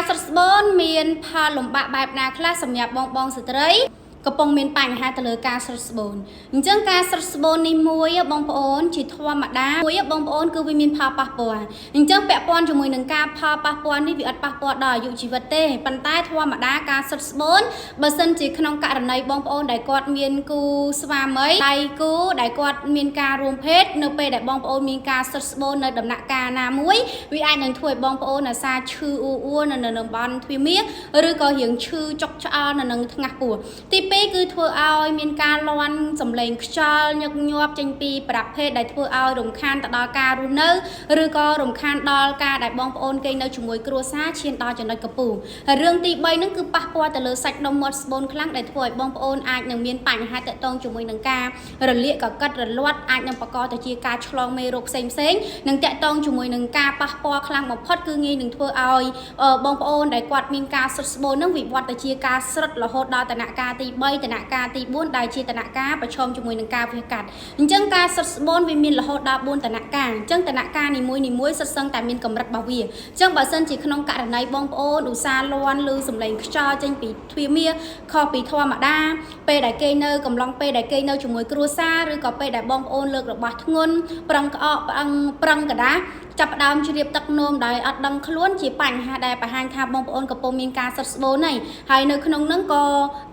សិក្សាស្បូនមានផលលំបាកបែបណាខ្លះសម្រាប់បងស្ត្រីកំពុងមានបញ្ហាទៅលើការស្រត់ស្បូនអញ្ចឹងការស្រត់ស្បូននេះមួយបងប្អូនជាធម្មតាមួយបងប្អូនគឺវាមានផលប៉ះពាល់អញ្ចឹងពាក់ព័ន្ធជាមួយនឹងការផលប៉ះពាល់នេះវាអត់ប៉ះពាល់ដល់អាយុជីវិតទេប៉ុន្តែធម្មតាការស្រត់ស្បូនបើសិនជាក្នុងករណីបងប្អូនដែលគាត់មានគូស្វាមីដៃគូដែលគាត់មានការរួមភេទនៅពេលដែលបងប្អូនមានការស្រត់ស្បូននៅដំណាក់កាលណាមួយវាអាចនឹងធ្វើឲ្យបងប្អូនអាសាឈឺអ៊ូនៅតំបន់ទ្វារមាសឬក៏រៀងឈឺចុកឆ្អល់នៅនឹងថ្ងាសពោះទីគឺធ្វើឲ្យមានការលាន់សម្លេងខ្យល់ញឹកញាប់ចេញពីប្រភេទដែលធ្វើឲ្យរំខានទៅដល់ការរស់នៅឬក៏រំខានដល់ការដែលបងប្អូនគេនៅជាមួយគ្រួសារឈានដល់ចំណុចកំពូលហើយរឿងទី3ហ្នឹងគឺប៉ះពាល់ទៅលើសាច់ដុំមាត់ស្បូនខ្លាំងដែលធ្វើឲ្យបងប្អូនអាចនឹងមានបញ្ហាតាក់ទងជាមួយនឹងការរលាកកកិតរលាត់អាចនឹងបង្កទៅជាការឆ្លងមេរោគផ្សេងនិងតាក់ទងជាមួយនឹងការប៉ះពាល់ខ្លាំងបំផុតគឺងាយនឹងធ្វើឲ្យបងប្អូនដែលគាត់មានការស្រត់ស្បូនហ្នឹងវិវត្តទៅជាការស្រត់រហូតដល់ដំណាក់កាលទី3ដំណាក់កាលទី4ដែលជាដំណាក់កាលប្រឈមជាមួយនឹងការវះកាត់អញ្ចឹងការស្រត់ស្បូនវាមានរហូតដល់4ដំណាក់កាលអញ្ចឹងដំណាក់កាលនីមួយសុទ្ធសឹងតែមានកម្រិតរបស់វាអញ្ចឹងបើសិនជាក្នុងករណីបងប្អូនឧស្សាហ៍លាន់ឬសម្លេងខ្យល់ចេញពីទ្វារមាសខុសពីធម្មតាពេលដែលគេនៅកំឡុងពេលដែលគេនៅជាមួយគ្រួសារឬក៏ពេលដែលបងប្អូនលើករបស់ធ្ងន់ប្រឹងក្អកប្រឹងកដាស់ចាប់ផ្ដើមជ្រាបទឹកនោមដោយអត់ដឹងខ្លួនជាបញ្ហាដែលបង្ហាញថាបងប្អូនកំពុងមានការសិតស្បូនហើយនៅក្នុងនោះក៏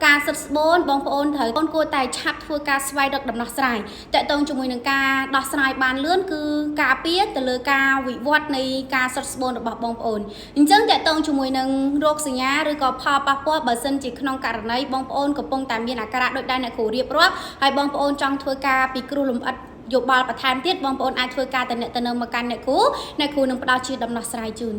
ការសិតស្បូនបងប្អូនត្រូវគួរតែឆាប់ធ្វើការស្វែងរកដំណោះស្រាយតាក់ទងជាមួយនឹងការដោះស្រាយបានលឿនគឺការពារទៅលើការវិវត្តនៃការសិតស្បូនរបស់បងប្អូនអញ្ចឹងតាក់ទងជាមួយនឹងរោគសញ្ញាឬក៏ផលប៉ះពាល់បើសិនជាក្នុងករណីបងប្អូនកំពុងតែមានអាការៈដូចដែលអ្នកគ្រូរៀបរាប់ហើយបងប្អូនចង់ធ្វើការពិគ្រោះលម្អិតយោបល់បន្ថែមទៀតបងប្អូនអាចធ្វើការទៅមកកាន់អ្នកគ្រូនឹងផ្ដល់ជាដំណោះស្រាយជូន